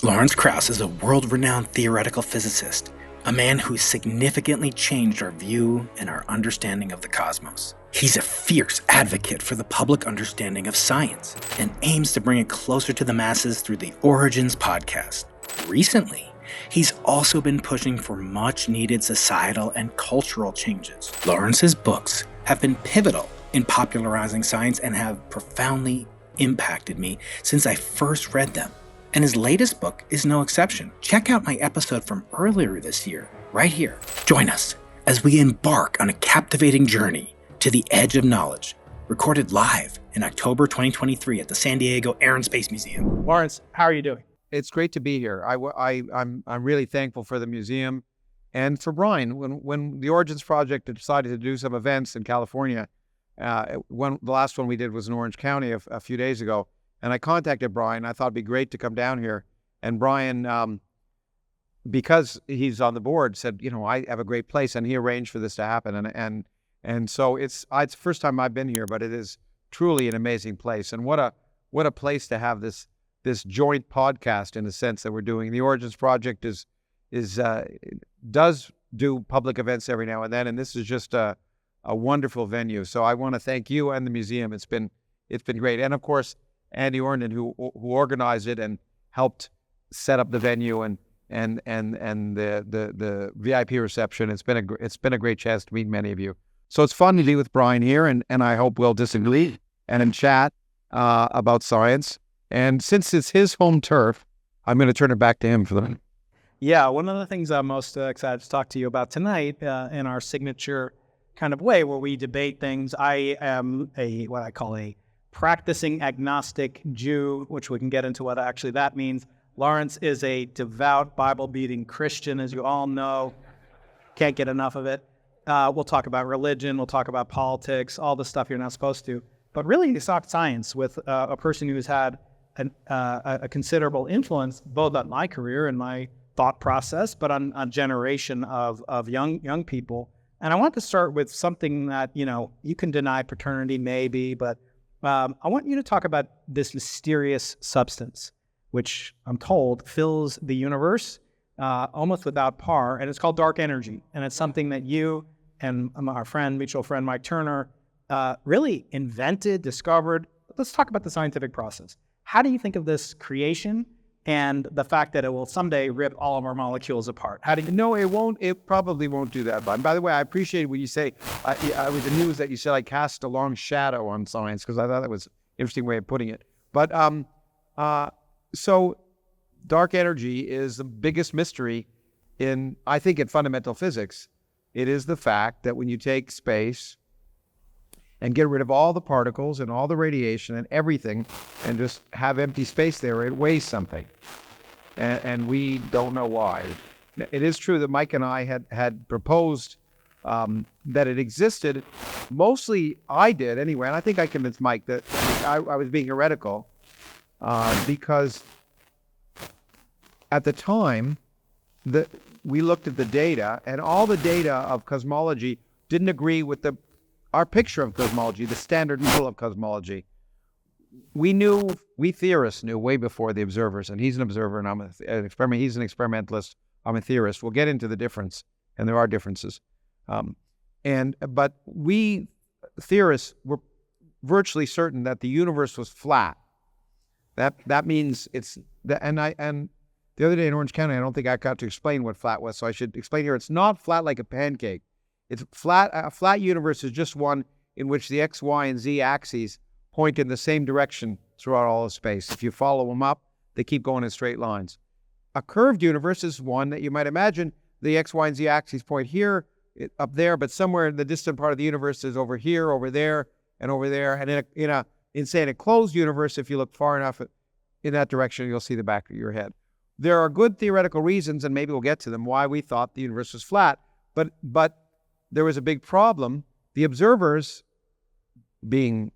Lawrence Krauss is a world-renowned theoretical physicist, a man who significantly changed our view and our understanding of the cosmos. He's a fierce advocate for the public understanding of science and aims to bring it closer to the masses through the Origins podcast. Recently, he's also been pushing for much-needed societal and cultural changes. Lawrence's books have been pivotal in popularizing science and have profoundly impacted me since I first read them. And his latest book is no exception. Check out my episode from earlier this year, right here. Join us as we embark on a captivating journey to the edge of knowledge, recorded live in October 2023 at the San Diego Air and Space Museum. Lawrence, how are you doing? It's great to be here. I'm really thankful for the museum and for Brian. When the Origins Project decided to do some events in California, the last one we did was in Orange County a few days ago, and I contacted Brian. I thought it'd be great to come down here. And Brian, because he's on the board, said, I have a great place, and he arranged for this to happen. And so it's the first time I've been here, but it is truly an amazing place. And what a place to have this joint podcast, in a sense, that we're doing. The Origins Project does do public events every now and then, and this is just a wonderful venue. So I want to thank you and the museum. It's been great, and of course Andy Orndon, who organized it and helped set up the venue and the VIP reception. It's been a great chance to meet many of you. So it's fun to be with Brian here, and I hope we'll disagree and chat about science. And since it's his home turf, I'm going to turn it back to him for the. Yeah, one of the things I'm most excited to talk to you about tonight, in our signature kind of way where we debate things. I am what I call a practicing agnostic Jew, which we can get into what actually that means. Lawrence is a devout, Bible-beating Christian, as you all know. Can't get enough of it. We'll talk about religion, we'll talk about politics, all the stuff you're not supposed to. But really, you talk science with a person who's had a considerable influence both on my career and my thought process, but on a generation of young people. And I want to start with something that, you can deny paternity maybe, but I want you to talk about this mysterious substance, which I'm told fills the universe almost without par, and it's called dark energy. And it's something that you and our mutual friend Mike Turner really invented, discovered. Let's talk about the scientific process. How do you think of this creation and the fact that it will someday rip all of our molecules apart? How do you? No, it won't. It probably won't do that. By the way, I appreciate when you say, with the news that you said I cast a long shadow on science, because I thought that was an interesting way of putting it. But so dark energy is the biggest mystery in fundamental physics. It is the fact that when you take space and get rid of all the particles and all the radiation and everything and just have empty space there, it weighs something. And we don't know why. It is true that Mike and I had proposed that it existed. Mostly I did anyway, and I think I convinced Mike that I was being heretical because at the time that we looked at the data, and all the data of cosmology didn't agree with our picture of cosmology, the standard model of cosmology. We theorists knew way before the observers, and he's an observer and I'm an experiment. He's an experimentalist. I'm a theorist. We'll get into the difference, and there are differences. But we theorists were virtually certain that the universe was flat. That means and the other day in Orange County, I don't think I got to explain what flat was, so I should explain here. It's not flat like a pancake. It's flat. A flat universe is just one in which the X, Y, and Z axes point in the same direction throughout all of space. If you follow them up, they keep going in straight lines. A curved universe is one that you might imagine the X, Y, and Z axes point here, up there, but somewhere in the distant part of the universe is over here, over there, and over there. And in say a closed universe, if you look far enough in that direction, you'll see the back of your head. There are good theoretical reasons, and maybe we'll get to them, why we thought the universe was flat. But there was a big problem. The observers, being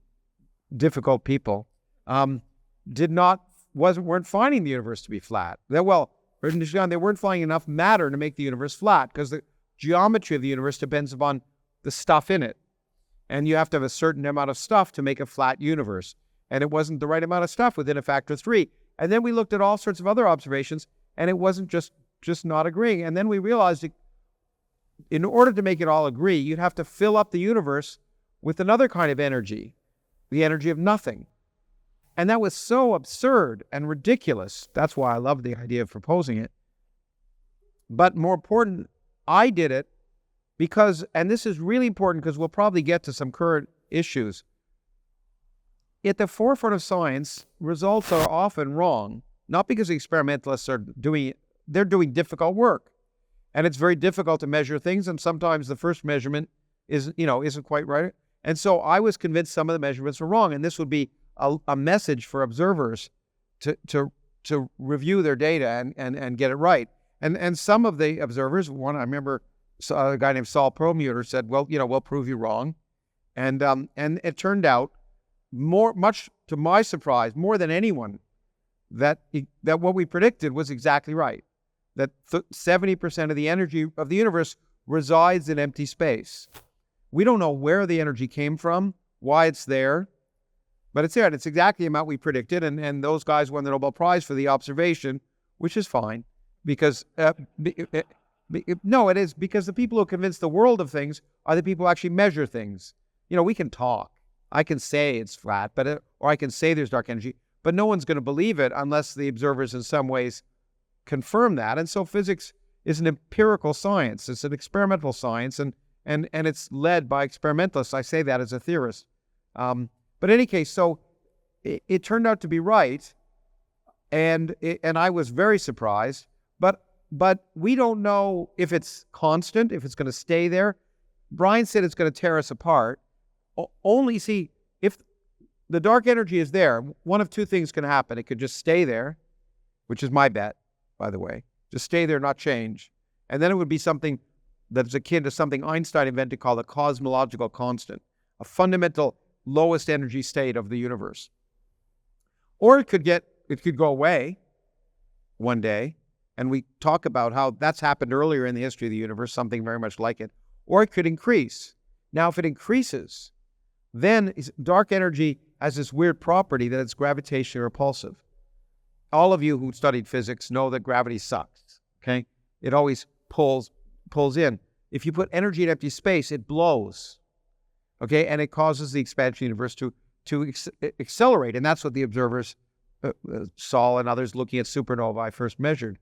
difficult people, weren't finding the universe to be flat. They weren't finding enough matter to make the universe flat, because the geometry of the universe depends upon the stuff in it. And you have to have a certain amount of stuff to make a flat universe. And it wasn't the right amount of stuff within a factor of 3. And then we looked at all sorts of other observations, and it wasn't just not agreeing. And then we realized in order to make it all agree, you'd have to fill up the universe with another kind of energy, the energy of nothing. And that was so absurd and ridiculous. That's why I love the idea of proposing it. But more important, I did it because, and this is really important because we'll probably get to some current issues. At the forefront of science, results are often wrong, not because the experimentalists they're doing difficult work. And it's very difficult to measure things, and sometimes the first measurement isn't quite right. And so I was convinced some of the measurements were wrong, and this would be a message for observers to review their data and get it right. And some of the observers, I remember a guy named Saul Perlmutter said, well, we'll prove you wrong. And it turned out, much to my surprise, more than anyone, that what we predicted was exactly right. That 70% of the energy of the universe resides in empty space. We don't know where the energy came from, why it's there, but it's there, and it's exactly the amount we predicted, and those guys won the Nobel Prize for the observation, which is fine, because, no, it is, because the people who convince the world of things are the people who actually measure things. We can talk. I can say it's flat, or I can say there's dark energy, but no one's going to believe it unless the observers in some ways confirm that. And so physics is an empirical science. It's an experimental science, and it's led by experimentalists. I say that as a theorist. But in any case, so it turned out to be right, and I was very surprised. But we don't know if it's constant, if it's going to stay there. Brian said it's going to tear us apart. If the dark energy is there, one of two things can happen. It could just stay there, which is my bet, by the way. Just stay there, not change. And then it would be something that's akin to something Einstein invented called a cosmological constant, a fundamental lowest energy state of the universe. Or it could go away one day, and we talk about how that's happened earlier in the history of the universe, something very much like it. Or it could increase. Now, if it increases, then dark energy has this weird property that it's gravitationally repulsive. All of you who studied physics know that gravity sucks, okay? It always pulls in. If you put energy in empty space, it blows, okay? And it causes the expansion of the universe to accelerate. And that's what the observers saw and others looking at supernovae I first measured.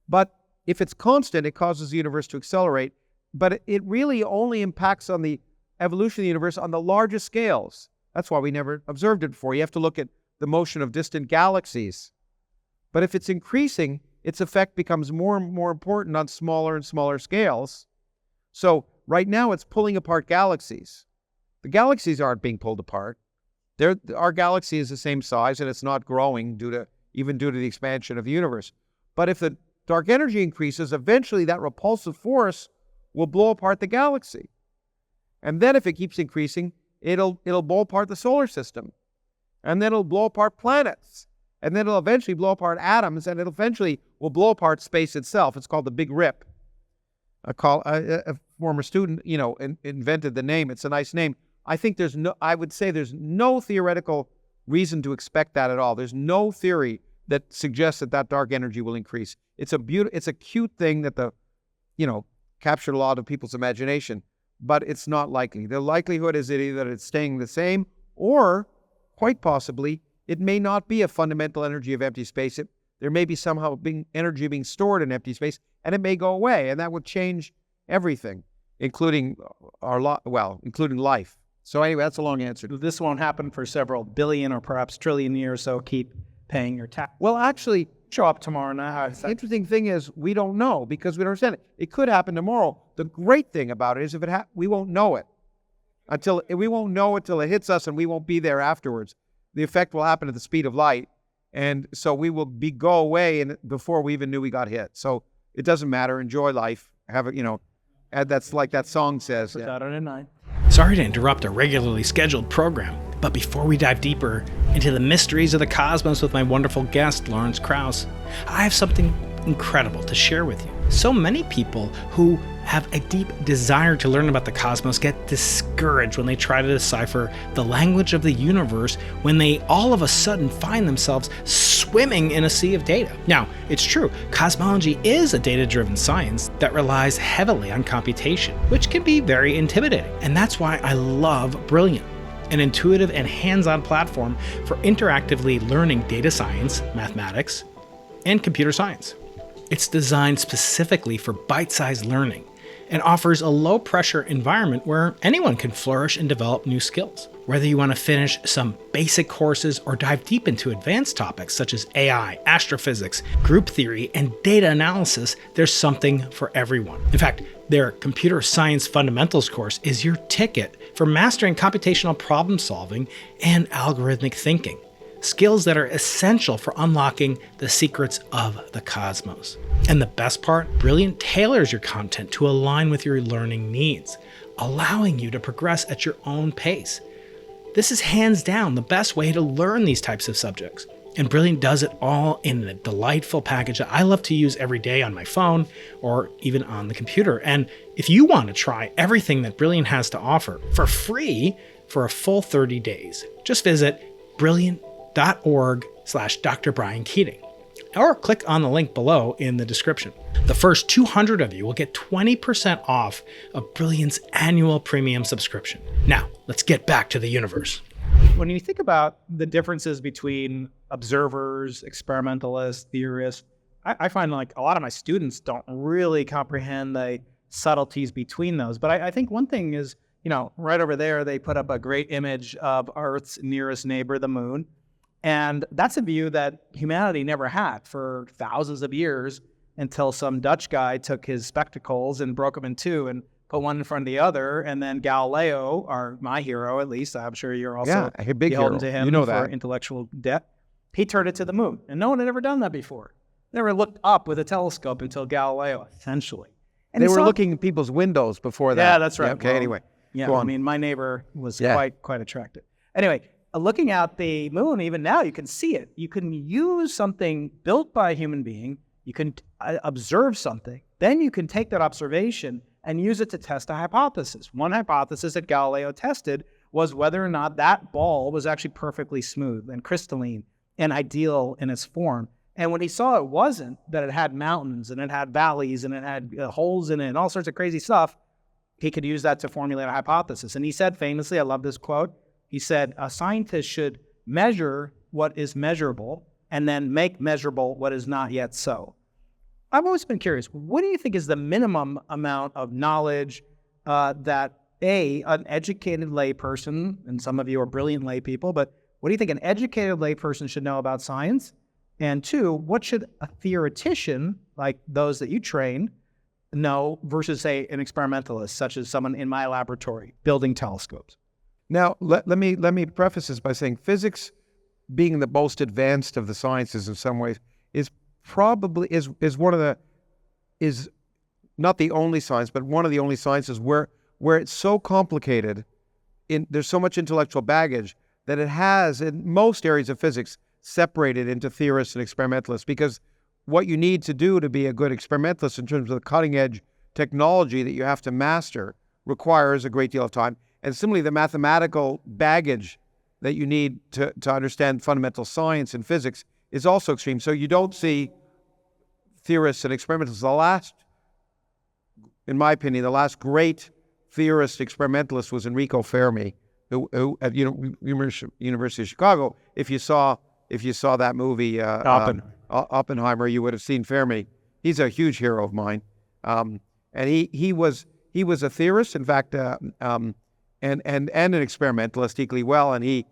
But if it's constant, it causes the universe to accelerate. But it really only impacts on the evolution of the universe on the largest scales. That's why we never observed it before. You have to look at the motion of distant galaxies. But if it's increasing, its effect becomes more and more important on smaller and smaller scales. So right now it's pulling apart galaxies. The galaxies aren't being pulled apart. Our galaxy is the same size, and it's not growing due to the expansion of the universe. But if the dark energy increases, eventually that repulsive force will blow apart the galaxy. And then if it keeps increasing, it'll blow apart the solar system. And then it'll blow apart planets. And then it'll eventually blow apart atoms, and it eventually will blow apart space itself. It's called the Big Rip. A former student, invented the name. It's a nice name. I would say there's no theoretical reason to expect that at all. There's no theory that suggests that dark energy will increase. It's a cute thing that captured a lot of people's imagination, but it's not likely. The likelihood is either that it's staying the same, or quite possibly it may not be a fundamental energy of empty space. There may be somehow energy being stored in empty space, and it may go away, and that would change everything, including including life. So anyway, that's a long answer. This won't happen for several billion or perhaps trillion years, so keep paying your tax. Well, actually, show up tomorrow night. The interesting thing is we don't know because we don't understand it. It could happen tomorrow. The great thing about it is we won't know it until it hits us, and we won't be there afterwards. The effect will happen at the speed of light, and so we will go away before we even knew we got hit. So it doesn't matter. Enjoy life. Have it, that's like that song says. Saturday night. Sorry to interrupt a regularly scheduled program, but before we dive deeper into the mysteries of the cosmos with my wonderful guest, Lawrence Krauss, I have something incredible to share with you. So many people who have a deep desire to learn about the cosmos get discouraged when they try to decipher the language of the universe when they all of a sudden find themselves swimming in a sea of data. Now, it's true, cosmology is a data-driven science that relies heavily on computation, which can be very intimidating. And that's why I love Brilliant, an intuitive and hands-on platform for interactively learning data science, mathematics, and computer science. It's designed specifically for bite-sized learning and offers a low-pressure environment where anyone can flourish and develop new skills. Whether you want to finish some basic courses or dive deep into advanced topics such as AI, astrophysics, group theory, and data analysis, there's something for everyone. In fact, their Computer Science Fundamentals course is your ticket for mastering computational problem solving and algorithmic thinking, skills that are essential for unlocking the secrets of the cosmos. And the best part, Brilliant tailors your content to align with your learning needs, allowing you to progress at your own pace. This is hands down the best way to learn these types of subjects. And Brilliant does it all in a delightful package that I love to use every day on my phone or even on the computer. And if you want to try everything that Brilliant has to offer for free for a full 30 days, just visit brilliant.org/Dr. Brian Keating, or click on the link below in the description. The first 200 of you will get 20% off of Brilliant's annual premium subscription. Now, let's get back to the universe. When you think about the differences between observers, experimentalists, theorists, I find like a lot of my students don't really comprehend the subtleties between those. But I think one thing is, right over there, they put up a great image of Earth's nearest neighbor, the moon. And that's a view that humanity never had for thousands of years until some Dutch guy took his spectacles and broke them in two and put one in front of the other. And then Galileo, my hero at least, I'm sure you're also a big beholden hero. to him You know for that. intellectual debt. He turned it to the moon. And no one had ever done that before. Never looked up with a telescope until Galileo, essentially. And They he were saw- looking at people's windows before that. Yeah, that's right. Yeah, okay, Well, anyway. Yeah, Go I on. mean, my neighbor was Yeah. quite attractive. Anyway, looking at the moon, even now, you can see it. You can use something built by a human being. You can observe something. Then you can take that observation and use it to test a hypothesis. One hypothesis that Galileo tested was whether or not that ball was actually perfectly smooth and crystalline and ideal in its form. And when he saw it wasn't, that it had mountains and it had valleys and it had holes in it and all sorts of crazy stuff, he could use that to formulate a hypothesis. And he said famously, I love this quote, he said, a scientist should measure what is measurable and then make measurable what is not yet so. I've always been curious, what do you think is the minimum amount of knowledge that an educated layperson, and some of you are brilliant lay people, but what do you think an educated layperson should know about science? And two, what should a theoretician, like those that you train, know versus, say, an experimentalist, such as someone in my laboratory building telescopes? Now, let me preface this by saying physics, being the most advanced of the sciences in some ways, is not the only science, but one of the only sciences where it's so complicated, there's so much intellectual baggage that it has, in most areas of physics, separated into theorists and experimentalists, because what you need to do to be a good experimentalist in terms of the cutting edge technology that you have to master requires a great deal of time. And similarly, the mathematical baggage that you need to understand fundamental science and physics is also extreme. So you don't see theorists and experimentalists. In my opinion, the last great theorist experimentalist was Enrico Fermi, who at University of Chicago. If you saw that movie Oppenheimer, you would have seen Fermi. He's a huge hero of mine, and he was a theorist, in fact, and an experimentalist equally well. And he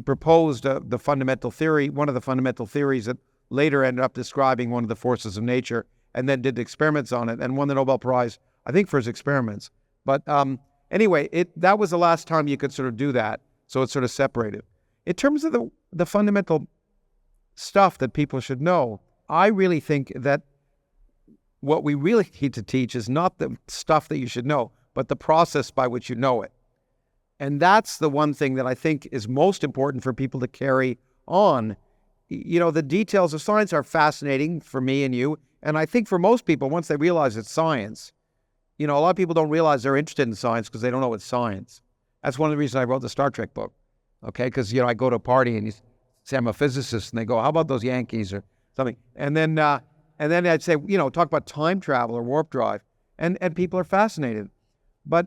proposed the fundamental theory, one of the fundamental theories that later ended up describing one of the forces of nature, and then did experiments on it and won the Nobel Prize, I think, for his experiments. But anyway, that was the last time you could sort of do that. So it's sort of separated. In terms of the fundamental stuff that people should know, I really think that what we really need to teach is not the stuff that you should know, but the process by which you know it. And that's the one thing that I think is most important for people to carry on. The details of science are fascinating for me and you. And I think for most people, once they realize it's science, a lot of people don't realize they're interested in science because they don't know it's science. That's one of the reasons I wrote the Star Trek book. Okay, because I go to a party and say I'm a physicist, and they go, "How about those Yankees?" or something, and then I'd say, talk about time travel or warp drive, and people are fascinated. But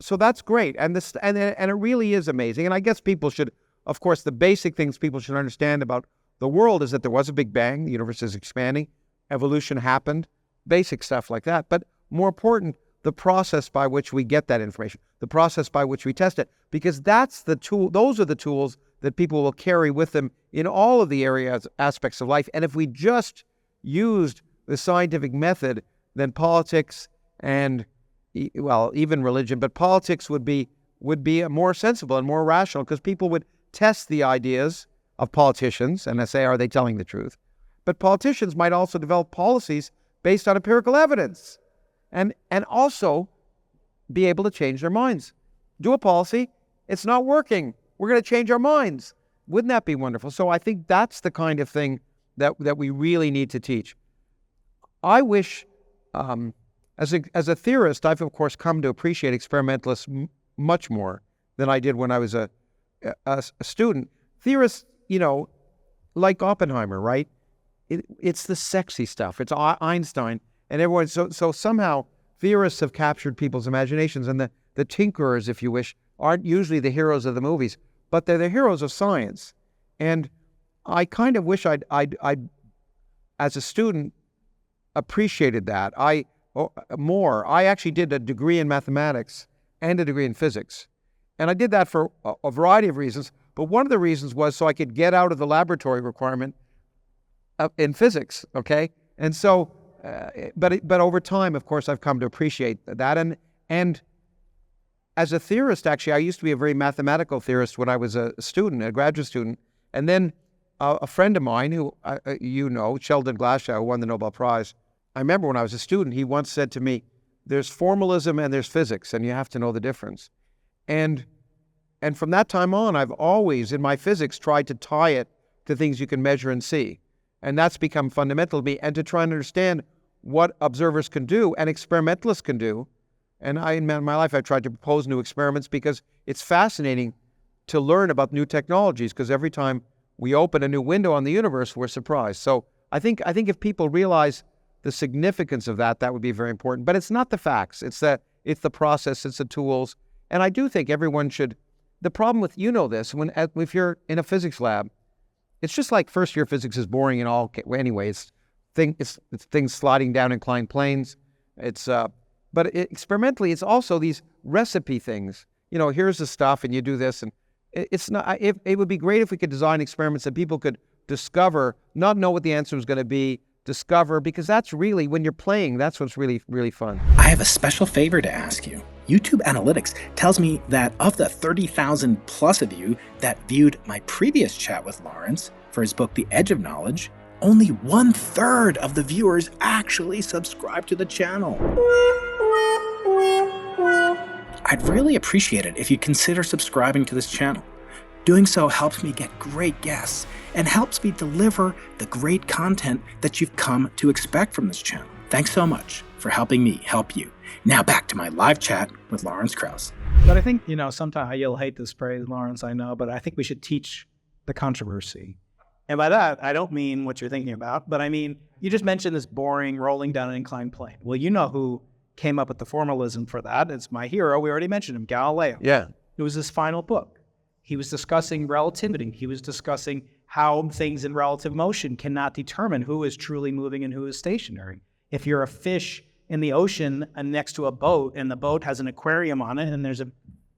so that's great, and it really is amazing. And I guess people should, of course, the basic things people should understand about the world is that there was a Big Bang, the universe is expanding, evolution happened, basic stuff like that. But more important, the process by which we get that information, the process by which we test it, because that's the tool. Those are the tools that people will carry with them in all of the aspects of life. And if we just used the scientific method, then politics and, well, even religion, but politics would be more sensible and more rational, because people would test the ideas of politicians and say, are they telling the truth? But politicians might also develop policies based on empirical evidence and also be able to change their minds. Do a policy, it's not working, we're going to change our minds. Wouldn't that be wonderful? So I think that's the kind of thing that we really need to teach. I wish, as a theorist, I've of course come to appreciate experimentalists much more than I did when I was a student. Theorists, like Oppenheimer, right? It's the sexy stuff. It's Einstein and everyone. So somehow theorists have captured people's imaginations, and the tinkerers, if you wish, aren't usually the heroes of the movies, but they're the heroes of science. And I kind of wish I'd as a student, appreciated that. More. I actually did a degree in mathematics and a degree in physics. And I did that for a variety of reasons, but one of the reasons was so I could get out of the laboratory requirement in physics, okay? And so, but over time, of course, I've come to appreciate that. And as a theorist, actually, I used to be a very mathematical theorist when I was a student, a graduate student. And then a friend of mine who, Sheldon Glashow, who won the Nobel Prize, I remember when I was a student, he once said to me, there's formalism and there's physics, and you have to know the difference. And from that time on, I've always, in my physics, tried to tie it to things you can measure and see. And that's become fundamental to me, and to try and understand what observers can do and experimentalists can do. And in my life, I've tried to propose new experiments because it's fascinating to learn about new technologies, because every time we open a new window on the universe, we're surprised. So I think if people realize the significance of that would be very important. But it's not the facts. It's the process. It's the tools. And I do think everyone should. The problem with, this, if you're in a physics lab, it's just like first-year physics is boring in all anyway. It's things sliding down inclined planes. But experimentally, it's also these recipe things. Here's the stuff, and you do this, and it's not. It would be great if we could design experiments that people could discover, not know what the answer is going to be, discover, because that's really, when you're playing, that's what's really, really fun. I have a special favor to ask you. YouTube Analytics tells me that of the 30,000 plus of you that viewed my previous chat with Lawrence for his book, The Edge of Knowledge, only 1/3 of the viewers actually subscribe to the channel. I'd really appreciate it if you'd consider subscribing to this channel. Doing so helps me get great guests and helps me deliver the great content that you've come to expect from this channel. Thanks so much for helping me help you. Now back to my live chat with Lawrence Krauss. But I think, sometimes you'll hate this phrase, Lawrence, I know, but I think we should teach the controversy. And by that, I don't mean what you're thinking about, but I mean, you just mentioned this boring rolling down an inclined plane. Well, you know who came up with the formalism for that. It's my hero. We already mentioned him, Galileo. Yeah. It was his final book. He was discussing relativity. He was discussing how things in relative motion cannot determine who is truly moving and who is stationary. If you're a fish in the ocean and next to a boat, and the boat has an aquarium on it, and there's a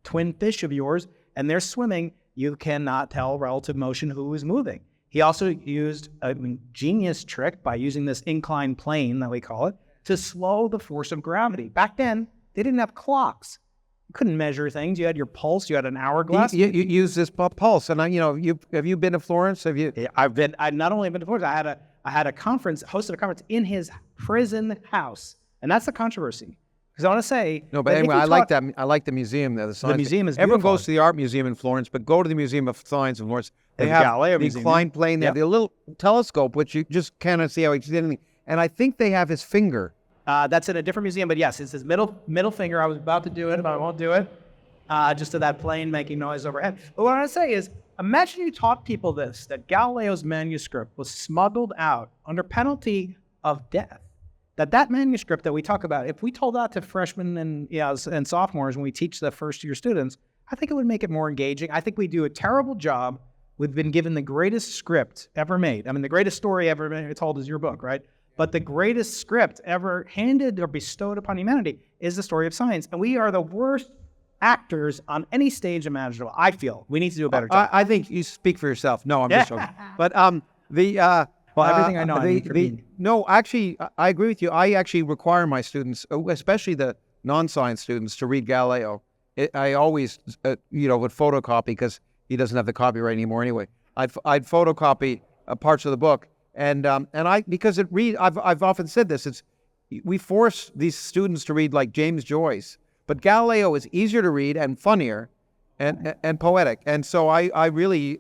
twin fish of yours, and they're swimming, you cannot tell relative motion who is moving. He also used a genius trick by using this inclined plane, that we call it, to slow the force of gravity. Back then, they didn't have clocks. You couldn't measure things. You had your pulse. You had an hourglass. You use this pulse, and have you been to Florence? Have you? Yeah, I not only been to Florence. I had a conference, hosted a conference in his prison house, and that's the controversy. Because I want to say no, but anyway, I like that. I like the museum there. The museum is everyone beautiful. goes to the art museum in Florence, but go to the Museum of Science in Florence. They have Galileo the Museum. inclined plane. They have the little telescope, which you just cannot see how he did anything. And I think they have his finger. That's in a different museum, but yes, it's his middle finger. I was about to do it, but I won't do it. Just to that plane making noise overhead. But what I want to say is, Imagine you taught people this, that Galileo's manuscript was smuggled out under penalty of death. That manuscript that we talk about, if we told that to freshmen and sophomores when we teach the first-year students, I think it would make it more engaging. I think we do a terrible job. We've been given the greatest script ever made. I mean, the greatest story ever told is your book, right? But the greatest script ever handed or bestowed upon humanity is the story of science. And we are the worst actors on any stage imaginable. I feel we need to do a better job. I think you speak for yourself. No, I'm just joking. But everything I know. No, actually, I agree with you. I actually require my students, especially the non-science students, to read Galileo. I always, would photocopy, because he doesn't have the copyright anymore anyway. I'd photocopy parts of the book, and because I've often said this. We force these students to read like James Joyce, but Galileo is easier to read and funnier, and poetic. And so I really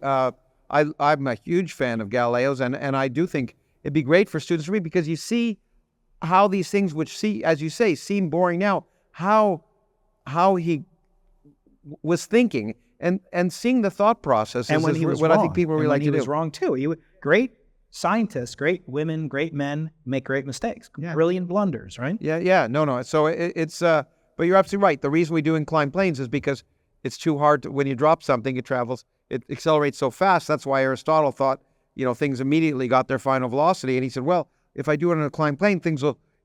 I'm a huge fan of Galileo's, and I do think it'd be great for students to read, because you see how these things, which as you say, seem boring now, how he was thinking, and seeing the thought process. And when he was what wrong. I think people really like to do. He was wrong too. Great scientists, great women, great men make great mistakes, brilliant blunders, right? Yeah. No. So it's but you're absolutely right. The reason we do inclined planes is because it's too hard when you drop something, it accelerates so fast. That's why Aristotle thought, things immediately got their final velocity. And he said, well, if I do it on an inclined plane,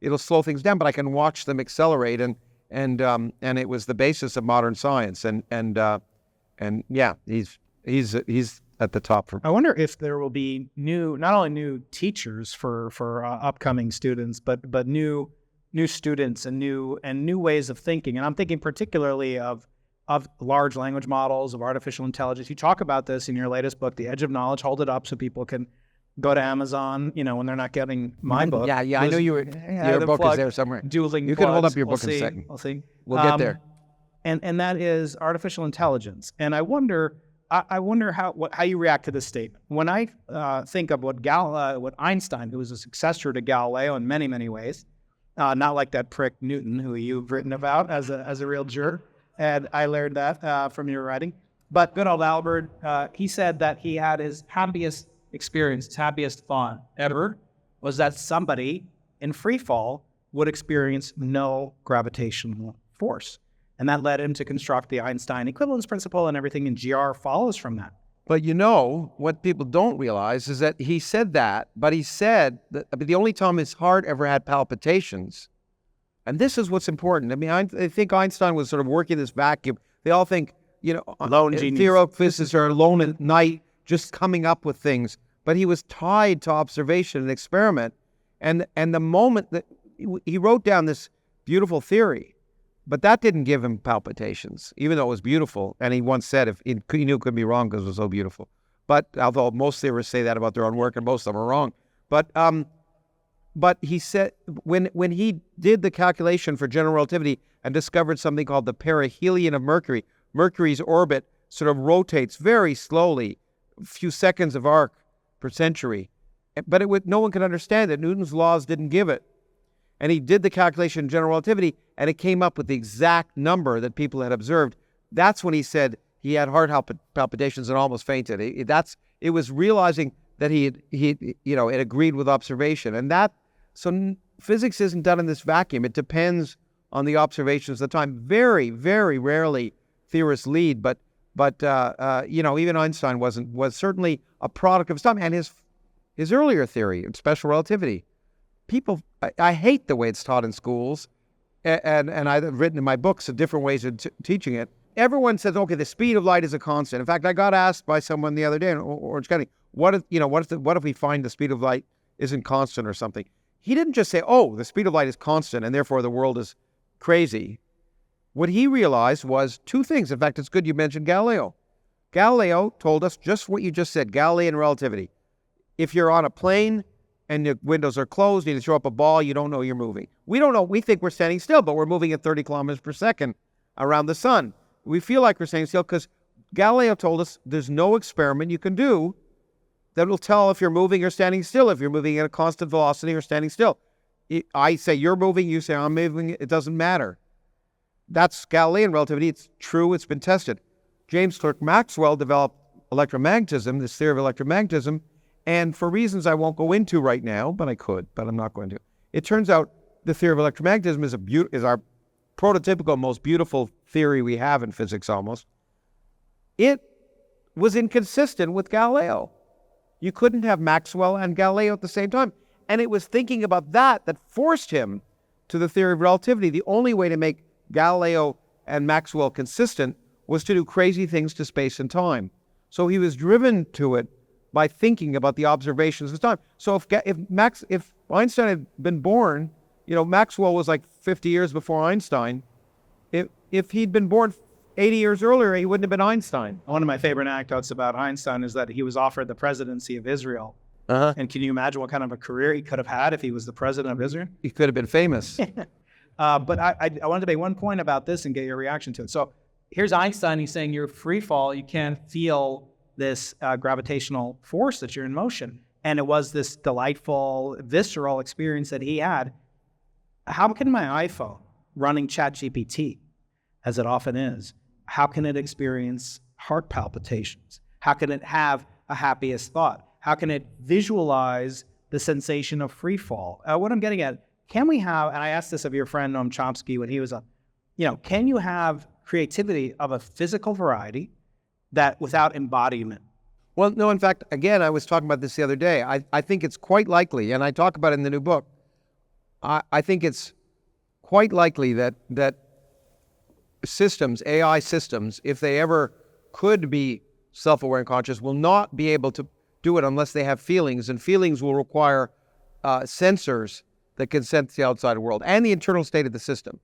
it'll slow things down, but I can watch them accelerate. And it was the basis of modern science. And yeah, he's at the top. I wonder if there will be not only new teachers for upcoming students, but new students and new ways of thinking. And I'm thinking particularly of large language models, of artificial intelligence. You talk about this in your latest book, The Edge of Knowledge. Hold it up so people can go to Amazon, when they're not getting my book. Yeah. I know your book is there somewhere. Dueling You can hold plugs. up your book We'll in a see. second. We'll see. We'll get there. And that is artificial intelligence. And I wonder how you react to this statement. When I think of what Einstein, who was a successor to Galileo in many, many ways, not like that prick Newton, who you've written about as a real jerk, and I learned that from your writing. But good old Albert, he said that he had his happiest experience, his happiest thought ever, was that somebody in free fall would experience no gravitational force. And that led him to construct the Einstein equivalence principle, and everything in GR follows from that. But what people don't realize is that he said that, but he said that the only time his heart ever had palpitations, and this is what's important. I mean, I think Einstein was sort of working this vacuum. They all think, lone genius. Theoretical physicists are alone at night just coming up with things. But he was tied to observation and experiment. And the moment that he wrote down this beautiful theory, but that didn't give him palpitations, even though it was beautiful. And he once said he knew it could be wrong because it was so beautiful. But although most theorists say that about their own work, and most of them are wrong. But he said when he did the calculation for general relativity and discovered something called the perihelion of Mercury, Mercury's orbit sort of rotates very slowly, a few seconds of arc per century. But no one could understand it. Newton's laws didn't give it. And he did the calculation in general relativity, and it came up with the exact number that people had observed. That's when he said he had heart palpitations and almost fainted. It was realizing that he had agreed with observation. And so physics isn't done in this vacuum. It depends on the observations of the time. Very, very rarely theorists lead, but even Einstein was certainly a product of his time. And his earlier theory of special relativity, I hate the way it's taught in schools, and I've written in my books of different ways of teaching it. Everyone says, okay, the speed of light is a constant. In fact, I got asked by someone the other day in Orange County, what if we find the speed of light isn't constant or something? He didn't just say, oh, the speed of light is constant and therefore the world is crazy. What he realized was two things. In fact, it's good you mentioned Galileo. Galileo told us just what you just said, Galilean relativity. If you're on a plane and the windows are closed, and you throw up a ball, you don't know you're moving. We don't know. We think we're standing still, but we're moving at 30 kilometers per second around the sun. We feel like we're standing still because Galileo told us there's no experiment you can do that will tell if you're moving or standing still, if you're moving at a constant velocity or standing still. I say you're moving, you say I'm moving, it doesn't matter. That's Galilean relativity. It's true. It's been tested. James Clerk Maxwell developed electromagnetism, this theory of electromagnetism, and for reasons I won't go into right now, but I could, but I'm not going to. It turns out the theory of electromagnetism is our prototypical, most beautiful theory we have in physics almost. It was inconsistent with Galileo. You couldn't have Maxwell and Galileo at the same time. And it was thinking about that forced him to the theory of relativity. The only way to make Galileo and Maxwell consistent was to do crazy things to space and time. So he was driven to it by thinking about the observations of time. So if Einstein had been born, Maxwell was like 50 years before Einstein. If he'd been born 80 years earlier, he wouldn't have been Einstein. One of my favorite anecdotes about Einstein is that he was offered the presidency of Israel. And can you imagine what kind of a career he could have had if he was the president of Israel? He could have been famous. But I wanted to make one point about this and get your reaction to it. So here's Einstein. He's saying you're free fall. You can't feel this gravitational force that you're in motion. And it was this delightful, visceral experience that he had. How can my iPhone running ChatGPT, as it often is, how can it experience heart palpitations? How can it have a happiest thought? How can it visualize the sensation of free fall? What I'm getting at, can we have, and I asked this of your friend Noam Chomsky when he was on, can you have creativity of a physical variety that without embodiment? Well, no, in fact, again, I was talking about this the other day. I think it's quite likely, and I talk about it in the new book, I think it's quite likely that systems, AI systems, if they ever could be self-aware and conscious, will not be able to do it unless they have feelings, and feelings will require sensors that can sense the outside world and the internal state of the system.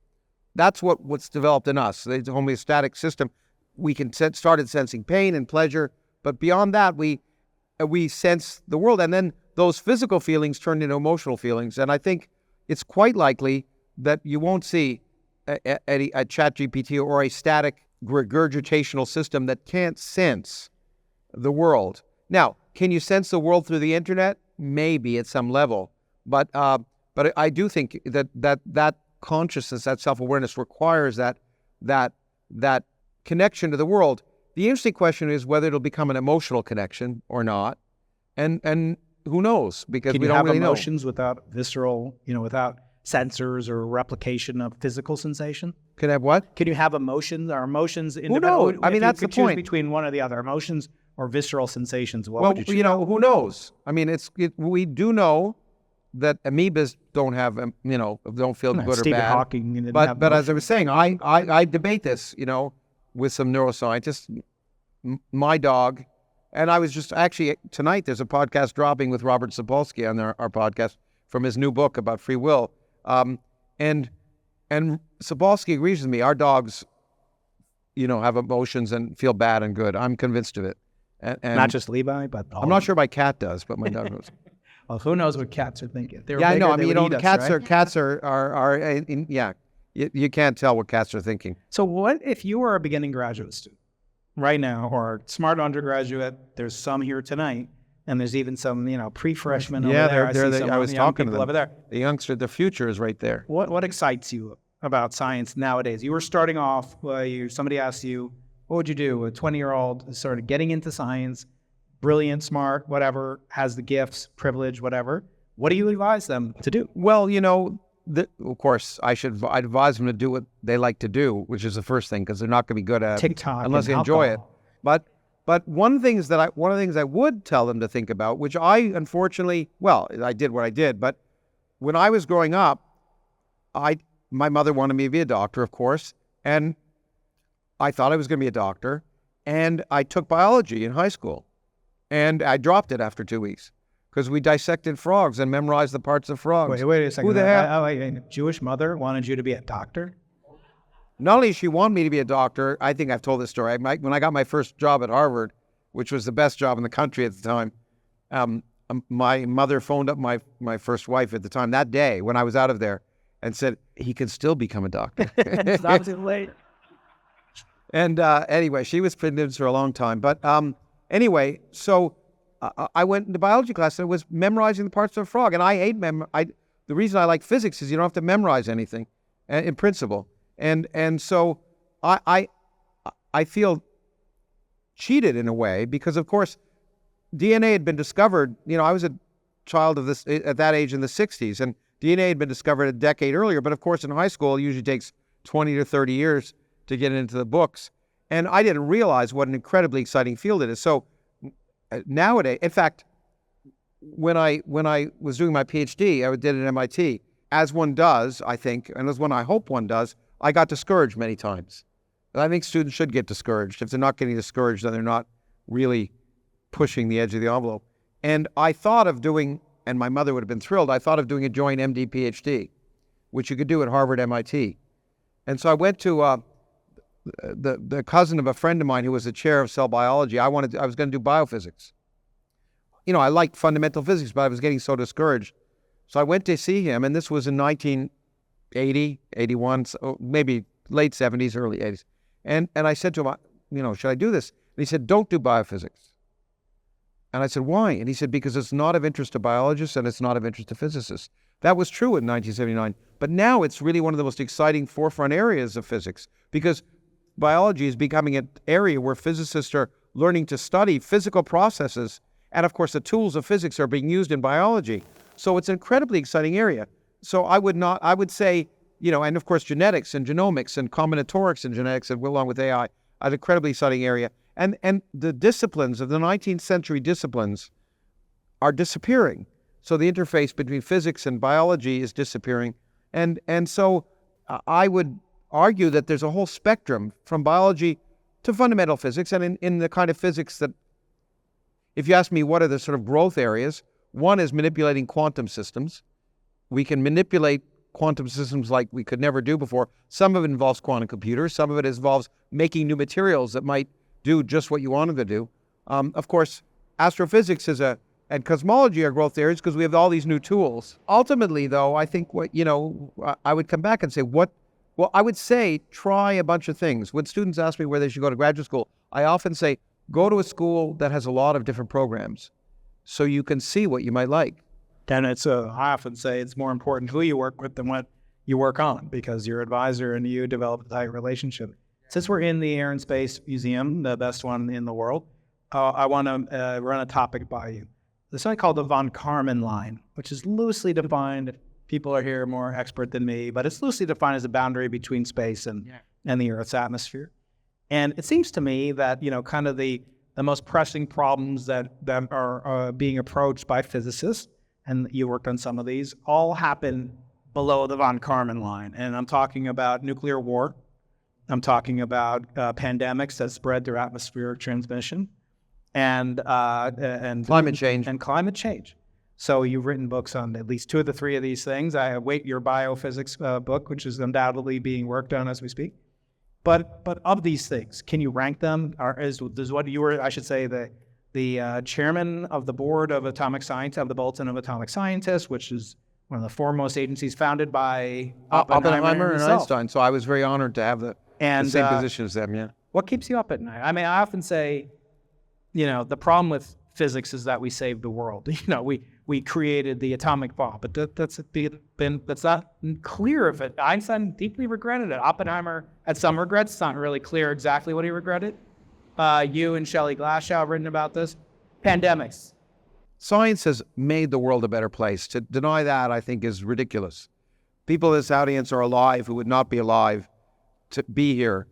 That's what's developed in us. It's a homeostatic system. We can started sensing pain and pleasure, but beyond that, we sense the world, and then those physical feelings turn into emotional feelings. And I think it's quite likely that you won't see a ChatGPT or a static regurgitational system that can't sense the world. Now, can you sense the world through the internet? Maybe at some level, but I do think that consciousness, that self-awareness, requires that connection to the world. The interesting question is whether it'll become an emotional connection or not, and who knows? Because we don't really know. Can you have emotions without visceral, without sensors or replication of physical sensation? Can I have what? Can you have emotions? Are emotions independent? Who knows? I mean, that's the point. Between one or the other, emotions or visceral sensations. What well, would you choose? Who knows? I mean, we do know that amoebas don't have, don't feel good Stephen or bad. Hawking didn't but have but as I was saying, I debate this, with some neuroscientists. My dog, and I was just actually tonight. There's a podcast dropping with Robert Sapolsky on our podcast from his new book about free will, and Sapolsky agrees with me. Our dogs, have emotions and feel bad and good. I'm convinced of it. And not just Levi, but all I'm not sure my cat does, but my dog does. Well, who knows what cats are thinking? I know. I mean, cats are you can't tell what cats are thinking. So what if you were a beginning graduate student right now, or a smart undergraduate? There's some here tonight, and there's even some, pre-freshmen over there. I was talking to them. Over there. The youngster, the future is right there. What excites you about science nowadays? You were starting off, somebody asked you, what would you do? A 20-year-old started getting into science, brilliant, smart, whatever, has the gifts, privilege, whatever. What do you advise them to do? Well, of course, I'd advise them to do what they like to do, which is the first thing, because they're not going to be good at TikTok unless they enjoy it. But one of the things I would tell them to think about, which I unfortunately, I did what I did, but when I was growing up, my mother wanted me to be a doctor, of course, and I thought I was going to be a doctor, and I took biology in high school, and I dropped it after 2 weeks. Because we dissected frogs and memorized the parts of frogs. Wait a second. Who the hell? Jewish mother wanted you to be a doctor? Not only she wanted me to be a doctor, I think I've told this story. When I got my first job at Harvard, which was the best job in the country at the time, my mother phoned up my first wife at the time that day when I was out of there and said, he can still become a doctor. It's not too late. And anyway, she was convinced for a long time. But anyway, so I went into biology class and it was memorizing the parts of a frog. And I hate the reason I like physics is you don't have to memorize anything in principle. And so I feel cheated in a way because, of course, DNA had been discovered. I was a child of this at that age in the 60s, and DNA had been discovered a decade earlier. But of course, in high school, it usually takes 20 to 30 years to get into the books. And I didn't realize what an incredibly exciting field it is. So nowadays, in fact, when I was doing my PhD, I did at MIT, as one does, I think, and as I hope one does, I got discouraged many times. And I think students should get discouraged. If they're not getting discouraged, then they're not really pushing the edge of the envelope. And I thought of doing, and my mother would have been thrilled, I thought of doing a joint MD PhD, which you could do at Harvard, MIT. And so I went to the cousin of a friend of mine who was the chair of cell biology. I was going to do biophysics. I liked fundamental physics, but I was getting so discouraged. So I went to see him, and this was in 1980, 81, so maybe late 70s, early 80s. And I said to him, should I do this? And he said, don't do biophysics. And I said, why? And he said, because it's not of interest to biologists and it's not of interest to physicists. That was true in 1979. But now it's really one of the most exciting forefront areas of physics because biology is becoming an area where physicists are learning to study physical processes. And of course, the tools of physics are being used in biology. So it's an incredibly exciting area. So I would say, and of course, genetics and genomics and combinatorics in genetics, and along with AI, an incredibly exciting area. And the disciplines of the 19th century disciplines are disappearing. So the interface between physics and biology is disappearing. And so I would argue that there's a whole spectrum from biology to fundamental physics, and in the kind of physics that, if you ask me what are the sort of growth areas, one is manipulating quantum systems. We can manipulate quantum systems like we could never do before. Some of it involves quantum computers. Some of it involves making new materials that might do just what you want them to do. Of course, astrophysics and cosmology are growth areas because we have all these new tools. Ultimately, though, I think I would come back and say I would say try a bunch of things. When students ask me where they should go to graduate school, I often say, go to a school that has a lot of different programs so you can see what you might like. And I often say it's more important who you work with than what you work on because your advisor and you develop a tight relationship. Since we're in the Air and Space Museum, the best one in the world, I want to run a topic by you. There's something called the von Karman line, which is loosely defined. People are here more expert than me, but it's loosely defined as a boundary between space and the Earth's atmosphere. And it seems to me that, kind of the most pressing problems that are being approached by physicists, and you worked on some of these, all happen below the von Karman line. And I'm talking about nuclear war. I'm talking about pandemics that spread through atmospheric transmission and climate change. And climate change. So you've written books on at least two of the three of these things. I await your biophysics book, which is undoubtedly being worked on as we speak. But of these things, can you rank them? Is what you were, I should say, the chairman of the board of atomic science, of the Bulletin of Atomic Scientists, which is one of the foremost agencies founded by Oppenheimer and Einstein. So I was very honored to have the same position as them. Yeah. What keeps you up at night? I mean, I often say, the problem with physics is that we saved the world. We created the atomic bomb, but that's not clear if it. Einstein deeply regretted it. Oppenheimer had some regrets. It's not really clear exactly what he regretted. You and Shelley Glashow have written about this. Pandemics. Science has made the world a better place. To deny that, I think, is ridiculous. People in this audience are alive who would not be alive to be here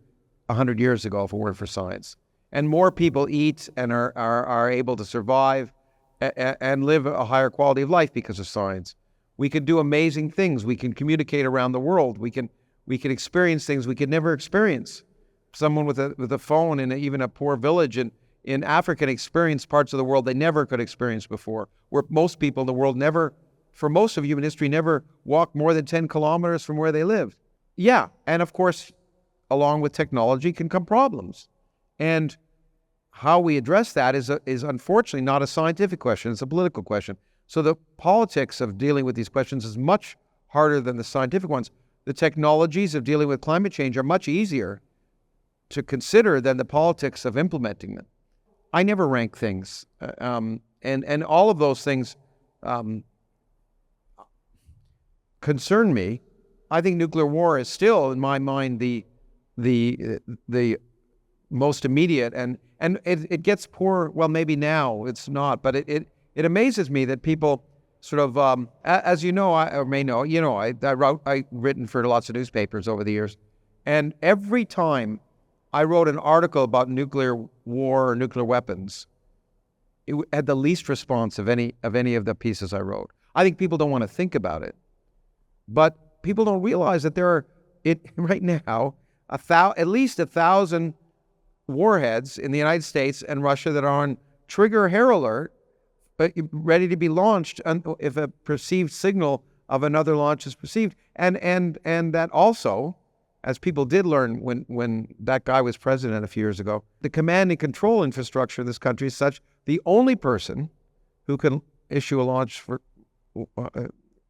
100 years ago if it weren't for science. And more people eat and are able to survive and live a higher quality of life because of science. We can do amazing things. We can communicate around the world. We can experience things we could never experience. Someone with a phone in even a poor village in Africa can experience parts of the world they never could experience before, where most people in the world for most of human history, never walked more than 10 kilometers from where they lived. Yeah, and of course, along with technology can come problems. And how we address that is unfortunately not a scientific question, it's a political question. So the politics of dealing with these questions is much harder than the scientific ones. The technologies of dealing with climate change are much easier to consider than the politics of implementing them. I never rank things, and all of those things concern me. I think nuclear war is still, in my mind, the most immediate, and it gets poor. Well, maybe now it's not, but it amazes me that people sort of, as you know, I written for lots of newspapers over the years, and every time I wrote an article about nuclear war or nuclear weapons, it had the least response of any of the pieces I wrote. I think people don't want to think about it, but people don't realize that there are right now at least 1,000 warheads in the United States and Russia that are on trigger hair alert, but ready to be launched if a perceived signal of another launch is perceived. And that also, as people did learn when that guy was president a few years ago, the command and control infrastructure of this country is such the only person who can issue a launch for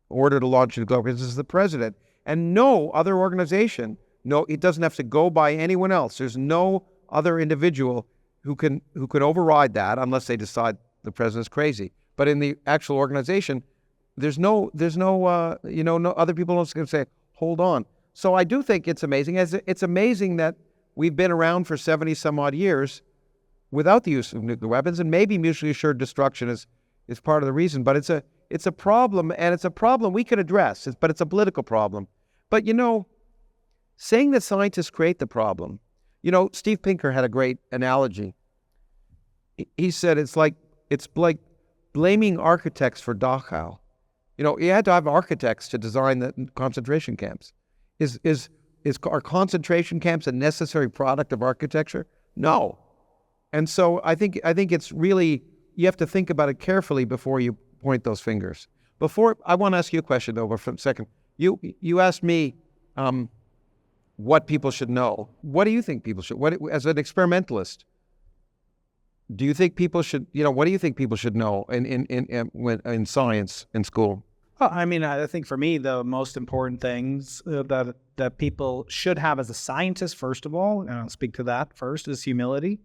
order to launch nuclear weapons is the president. And no other organization, no, it doesn't have to go by anyone else. There's no other individual who can override that unless they decide the president's crazy. But in the actual organization, there's no other people going to say, hold on. So I do think it's amazing. It's amazing that we've been around for 70 some odd years without the use of nuclear weapons, and maybe mutually assured destruction is part of the reason. But it's a problem, and it's a problem we could address, but it's a political problem. But saying that scientists create the problem, Steve Pinker had a great analogy. He said it's like blaming architects for Dachau. You had to have architects to design the concentration camps. Are concentration camps a necessary product of architecture? No. And so I think it's really, you have to think about it carefully before you point those fingers. I want to ask you a question though for a second. You asked me what people should know. What do you think people should? As an experimentalist, do you think people should? What do you think people should know in science in school? Well, I mean, I think for me, the most important things that people should have as a scientist, first of all, and I'll speak to that first, is humility.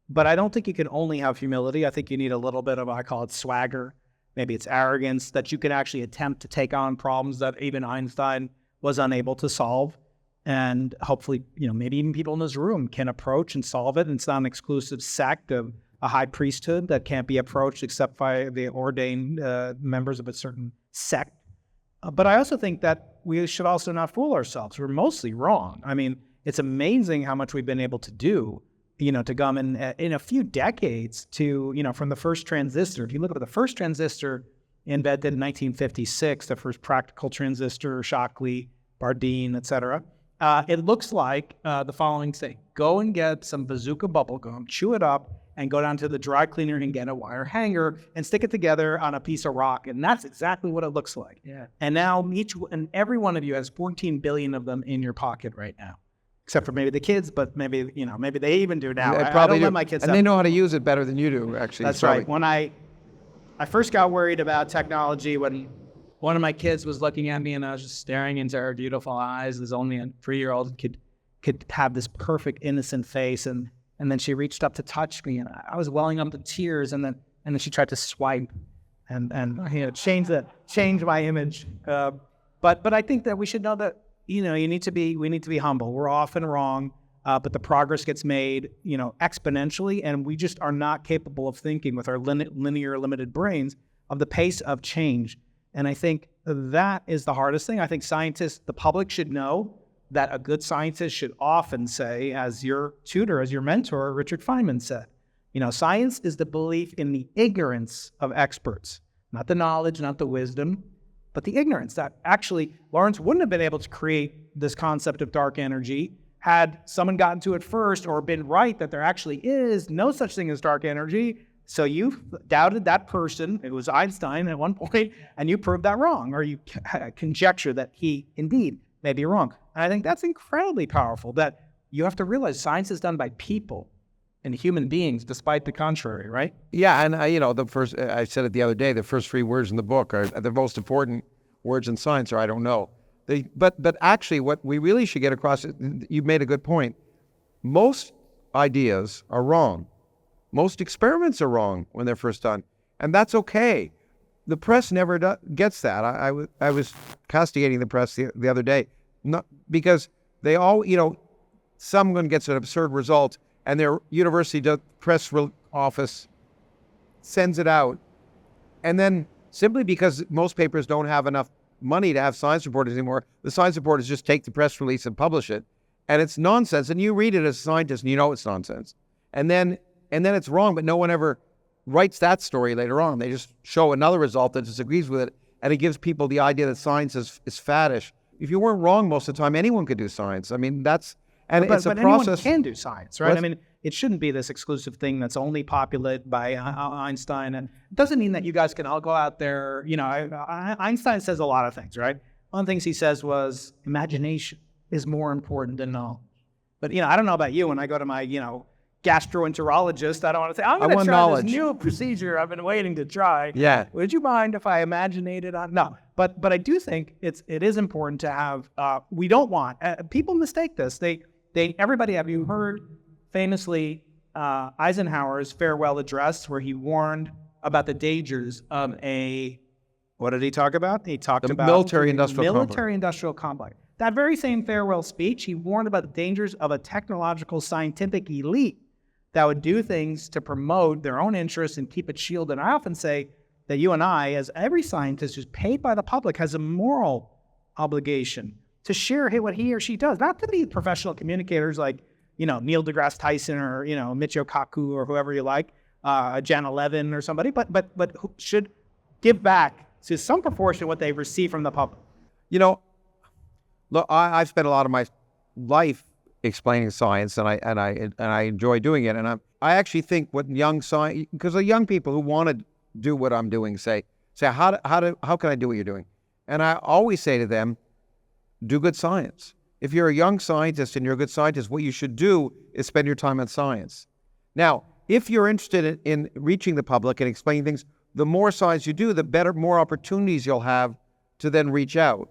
But I don't think you can only have humility. I think you need a little bit of, I call it swagger. Maybe it's arrogance, that you can actually attempt to take on problems that even Einstein was unable to solve. And hopefully, maybe even people in this room can approach and solve it. And it's not an exclusive sect of a high priesthood that can't be approached except by the ordained members of a certain sect. But I also think that we should also not fool ourselves. We're mostly wrong. I mean, it's amazing how much we've been able to do, to come in a few decades to, from the first transistor. If you look at the first transistor invented in 1956, the first practical transistor, Shockley, Bardeen, etc., it looks like the following thing. Go and get some bazooka bubble gum, chew it up, and go down to the dry cleaner and get a wire hanger and stick it together on a piece of rock. And that's exactly what it looks like. Yeah. And now every one of you has 14 billion of them in your pocket right now. Except for maybe the kids, but maybe they even do now. I don't let my kids and they know how to use it better than you do, actually. That's right. When I first got worried about technology, when one of my kids was looking at me and I was just staring into her beautiful eyes, as only a 3-year-old could have this perfect innocent face, and then she reached up to touch me, and I was welling up in tears, and then she tried to swipe and change my image. But I think that we should know that we need to be humble. We're often wrong, but the progress gets made exponentially, and we just are not capable of thinking with our linear limited brains of the pace of change. And I think that is the hardest thing. I think scientists, the public, should know that a good scientist should often say, as your tutor, as your mentor, Richard Feynman said, science is the belief in the ignorance of experts, not the knowledge, not the wisdom, but the ignorance. That actually Lawrence wouldn't have been able to create this concept of dark energy had someone gotten to it first or been right that there actually is no such thing as dark energy. So you doubted that person, it was Einstein at one point, and you proved that wrong, or you conjecture that he indeed may be wrong. And I think that's incredibly powerful, that you have to realize science is done by people and human beings, despite the contrary, right? Yeah, and I said it the other day, the first 3 words in the book are the most important words in science, or I don't know. But actually what we really should get across, you made a good point. Most ideas are wrong. Most experiments are wrong when they're first done, and that's okay. The press never gets that. I was castigating the press the other day, not because they all, someone gets an absurd result, and their university press office sends it out. And then simply because most papers don't have enough money to have science reporters anymore, the science reporters just take the press release and publish it. And it's nonsense. And you read it as a scientist and you know it's nonsense. And then it's wrong, but no one ever writes that story later on. They just show another result that disagrees with it. And it gives people the idea that science is faddish. If you weren't wrong most of the time, anyone could do science. I mean, it's a process. Anyone can do science, right? I mean, it shouldn't be this exclusive thing that's only populated by Einstein. And it doesn't mean that you guys can all go out there. You know, Einstein says a lot of things, right? One of the things he says was imagination is more important than knowledge. But, you know, I don't know about you. When I go to my, gastroenterologist, I don't want to say, I'm going to try this new procedure I've been waiting to try. Yeah. Would you mind if I imaginated on? No. But I do think it is important to have, we don't want, people mistake this. Everybody, have you heard famously Eisenhower's farewell address where he warned about the dangers of what did he talk about? He talked about military-industrial complex. That very same farewell speech, he warned about the dangers of a technological scientific elite that would do things to promote their own interests and keep it shielded. And I often say that you and I, as every scientist who's paid by the public, has a moral obligation to share what he or she does, not to be professional communicators like, Neil deGrasse Tyson or, Michio Kaku or whoever you like, Jan Levin or somebody, but who should give back to some proportion what they've received from the public. Look, I've spent a lot of my life explaining science, and I enjoy doing it. And I actually think what because the young people who want to do what I'm doing say how can I do what you're doing? And I always say to them, do good science. If you're a young scientist and you're a good scientist, what you should do is spend your time on science. Now, if you're interested in reaching the public and explaining things, the more science you do, the better, more opportunities you'll have to then reach out.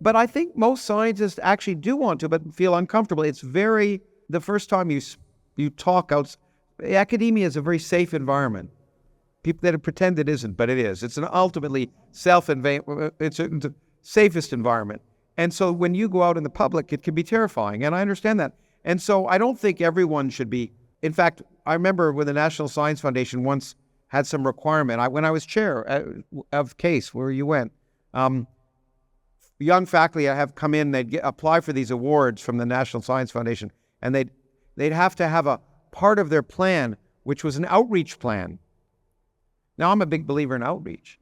But I think most scientists actually do want to, but feel uncomfortable. It's the first time you talk out, academia is a very safe environment. People that pretend it isn't, but it is. It's an ultimately it's the safest environment. And so when you go out in the public, it can be terrifying, and I understand that. And so I don't think everyone should be. In fact, I remember when the National Science Foundation once had some requirement. When I was chair of CASE, where you went, young faculty I have come in, they'd apply for these awards from the National Science Foundation, and they'd have to have a part of their plan, which was an outreach plan. Now, I'm a big believer in outreach,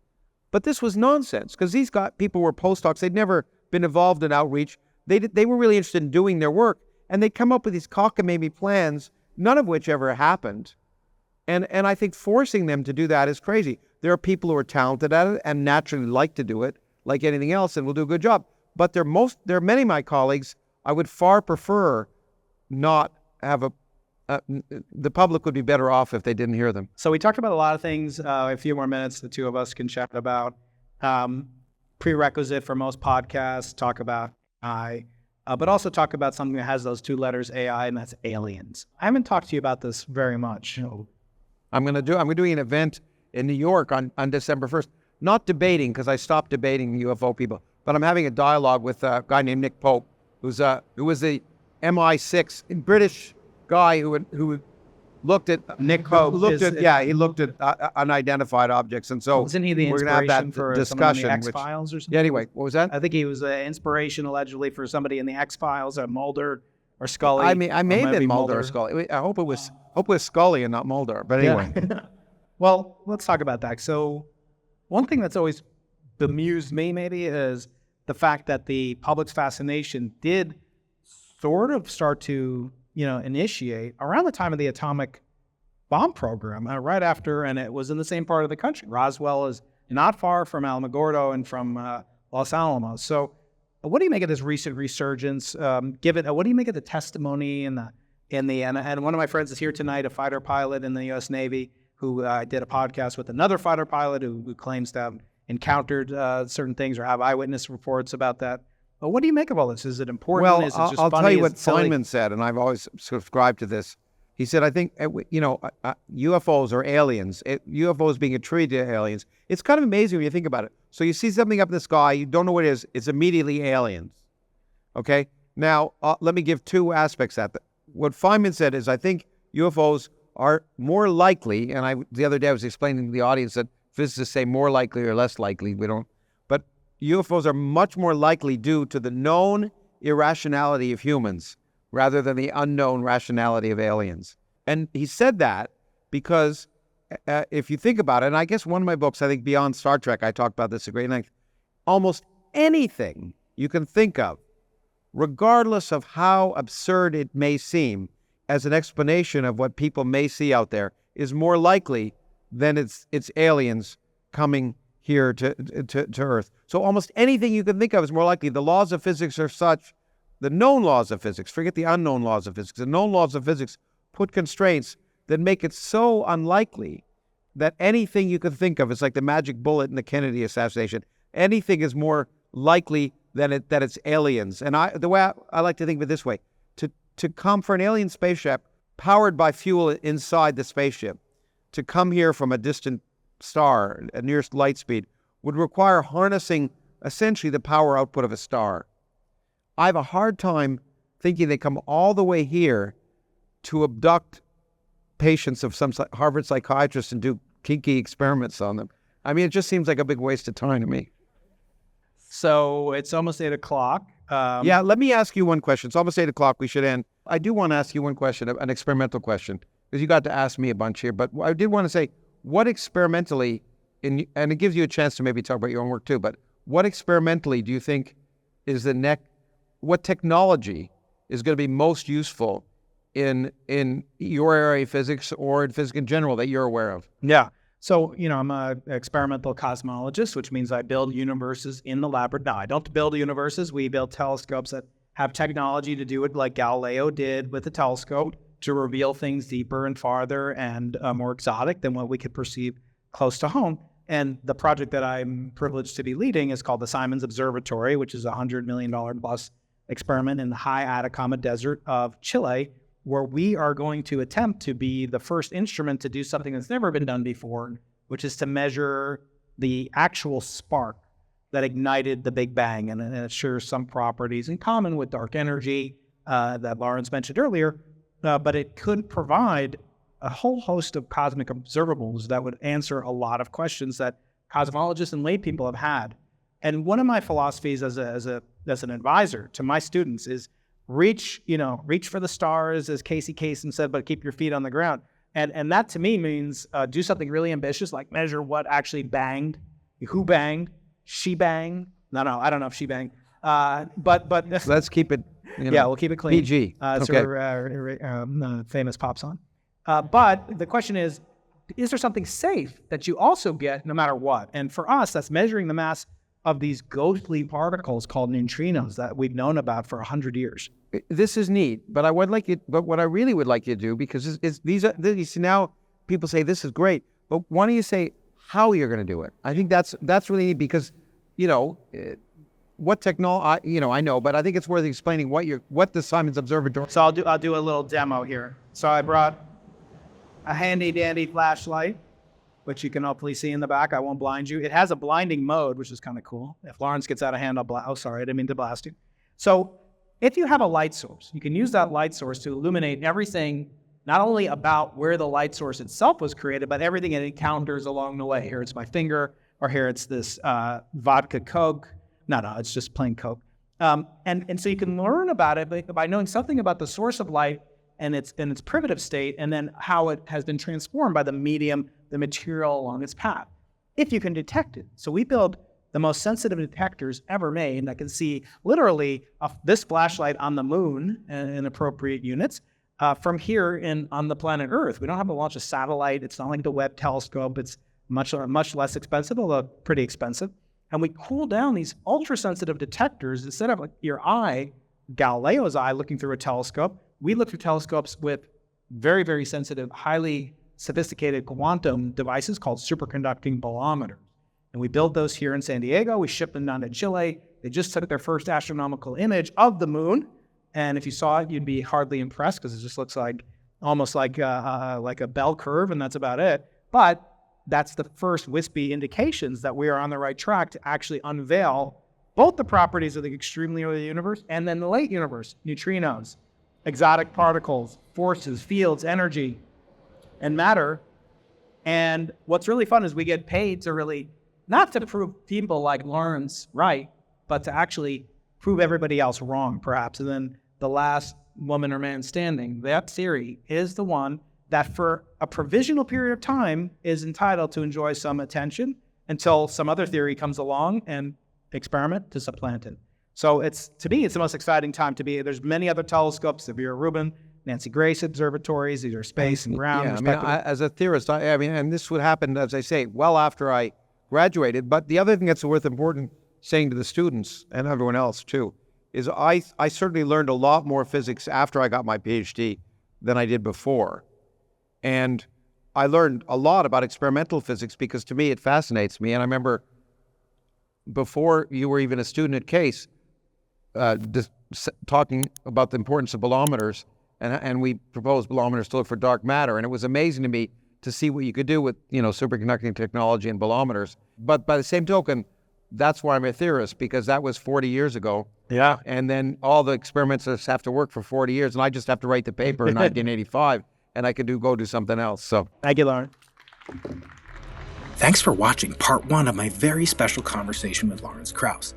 but this was nonsense because these people were postdocs. They'd never been involved in outreach. They were really interested in doing their work, and they'd come up with these cockamamie plans, none of which ever happened. And I think forcing them to do that is crazy. There are people who are talented at it and naturally like to do it, like anything else, and will do a good job. But there are many of my colleagues I would far prefer not have the public would be better off if they didn't hear them. So we talked about a lot of things. A few more minutes, the two of us can chat about prerequisite for most podcasts, talk about AI, but also talk about something that has those two letters AI, and that's aliens. I haven't talked to you about this very much. I'm doing an event in New York on December 1st. Not debating, because I stopped debating UFO people, but I'm having a dialogue with a guy named Nick Pope, who was the MI6 British guy who looked at Nick Pope. He looked at unidentified objects, and so wasn't he the we're going to have that for discussion. The X-Files or something? Yeah, anyway, what was that? I think he was the inspiration allegedly for somebody in the X-Files, Mulder or Scully. I may have been Mulder or Scully. I hope it was Scully and not Mulder. But anyway, well, let's talk about that. So. One thing that's always bemused me maybe is the fact that the public's fascination did sort of start to, initiate around the time of the atomic bomb program, right after, and it was in the same part of the country. Roswell is not far from Alamogordo and from Los Alamos. So what do you make of this recent resurgence? What do you make of the testimony and one of my friends is here tonight, a fighter pilot in the U.S. Navy, who did a podcast with another fighter pilot who claims to have encountered certain things or have eyewitness reports about that. But what do you make of all this? Is it important? Well, Is it just I'll funny? tell you what Feynman said, and I've always subscribed to this. He said, I think, UFOs are aliens. UFOs being attributed to aliens. It's kind of amazing when you think about it. So you see something up in the sky, you don't know what it is, it's immediately aliens. Okay? Now, let me give two aspects of that. what Feynman said is, I think UFOs are more likely, and the other day I was explaining to the audience that physicists say more likely or less likely. We don't, but UFOs are much more likely due to the known irrationality of humans rather than the unknown rationality of aliens. And he said that because if you think about it, and I guess one of my books, I think Beyond Star Trek, I talk about this at great length, almost anything you can think of, regardless of how absurd it may seem, as an explanation of what people may see out there, is more likely than it's aliens coming here to Earth. So almost anything you can think of is more likely. The laws of physics are such, the known laws of physics, forget the unknown laws of physics, the known laws of physics put constraints that make it so unlikely that anything you can think of is like the magic bullet in the Kennedy assassination. Anything is more likely than that it's aliens. And the way I like to think of it this way, to come for an alien spaceship powered by fuel inside the spaceship, to come here from a distant star at nearest light speed, would require harnessing essentially the power output of a star. I have a hard time thinking they come all the way here to abduct patients of some Harvard psychiatrists and do kinky experiments on them. I mean, it just seems like a big waste of time to me. So it's almost 8 o'clock. Yeah, let me ask you one question. It's almost 8 o'clock. We should end. I do want to ask you one question, an experimental question, because you got to ask me a bunch here. But I did want to say, what experimentally, and it gives you a chance to maybe talk about your own work too, but what experimentally do you think is what technology is going to be most useful in your area of physics or in physics in general that you're aware of? Yeah. So, I'm an experimental cosmologist, which means I build universes in the laboratory. No, I don't build universes. We build telescopes that have technology to do it like Galileo did with the telescope to reveal things deeper and farther and more exotic than what we could perceive close to home. And the project that I'm privileged to be leading is called the Simons Observatory, which is a $100 million plus experiment in the high Atacama Desert of Chile, where we are going to attempt to be the first instrument to do something that's never been done before, which is to measure the actual spark that ignited the Big Bang. And it shares some properties in common with dark energy that Lawrence mentioned earlier, but it could provide a whole host of cosmic observables that would answer a lot of questions that cosmologists and lay people have had. And one of my philosophies as an advisor to my students is reach for the stars, as Casey Kasem said, but keep your feet on the ground. And that to me means do something really ambitious, like measure what actually banged, who banged, she banged. No, I don't know if she banged. But let's keep it. Yeah, we'll keep it clean. PG. So famous pop song. But the question is there something safe that you also get no matter what? And for us, that's measuring the mass of these ghostly particles called neutrinos that we've known about for 100 years. This is neat, but what I really would like you to do, because these now people say this is great, but why don't you say how you're going to do it? I think that's really neat, because what technology, I know, but I think it's worth explaining what the Simons Observatory. So I'll do a little demo here. So I brought a handy dandy flashlight, which you can hopefully see in the back. I won't blind you. It has a blinding mode, which is kind of cool. If Lawrence gets out of hand, oh, sorry, I didn't mean to blast you. So if you have a light source, you can use that light source to illuminate everything, not only about where the light source itself was created, but everything it encounters along the way. Here it's my finger, or here it's this vodka Coke. No, it's just plain Coke. And so you can learn about it by knowing something about the source of light and its primitive state, and then how it has been transformed by the medium, the material along its path, if you can detect it. So we build the most sensitive detectors ever made that can see literally this flashlight on the moon in appropriate units from here on the planet Earth. We don't have to launch a satellite. It's not like the Webb telescope. It's much less expensive, although pretty expensive. And we cool down these ultra-sensitive detectors instead of like your eye, Galileo's eye, looking through a telescope. We look through telescopes with very, very sensitive, highly sophisticated quantum devices called superconducting bolometers. And we built those here in San Diego. We shipped them down to Chile. They just took their first astronomical image of the moon. And if you saw it, you'd be hardly impressed, because it just looks almost like a bell curve, and that's about it. But that's the first wispy indications that we are on the right track to actually unveil both the properties of the extremely early universe and then the late universe, neutrinos. exotic particles, forces, fields, energy, and matter. And what's really fun is we get paid to really, not to prove people like Lawrence right, but to actually prove everybody else wrong, perhaps. And then the last woman or man standing, that theory is the one that for a provisional period of time is entitled to enjoy some attention until some other theory comes along and experiment to supplant it. So to me, it's the most exciting time to be. There's many other telescopes, the Vera Rubin, Nancy Grace observatories. These are Space and Ground. Yeah, I mean, as a theorist, I mean, and this would happen, as I say, well after I graduated. But the other thing that's worth important saying to the students and everyone else too, is I certainly learned a lot more physics after I got my PhD than I did before. And I learned a lot about experimental physics because to me it fascinates me. And I remember before you were even a student at Case, talking about the importance of bolometers, and we proposed bolometers to look for dark matter. And it was amazing to me to see what you could do with, superconducting technology and bolometers. But by the same token, that's why I'm a theorist, because that was 40 years ago. Yeah. And then all the experimentalists have to work for 40 years, and I just have to write the paper in 1985, and I could go do something else. So thank you, Lawrence. Thanks for watching part 1 of my very special conversation with Lawrence Krauss.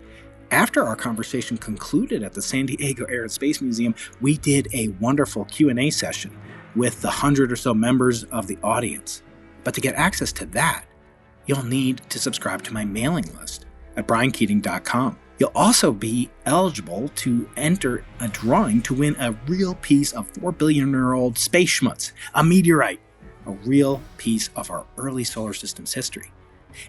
After our conversation concluded at the San Diego Air and Space Museum, we did a wonderful Q&A session with the 100 or so members of the audience. But to get access to that, you'll need to subscribe to my mailing list at briankeating.com. You'll also be eligible to enter a drawing to win a real piece of 4 billion-year-old space schmutz, a meteorite, a real piece of our early solar system's history.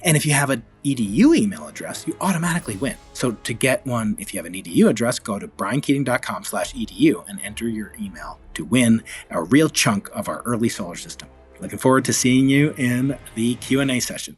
And if you have an EDU email address, you automatically win. So to get one, if you have an EDU address, go to briankeating.com/edu and enter your email to win a real chunk of our early solar system. Looking forward to seeing you in the Q&A session.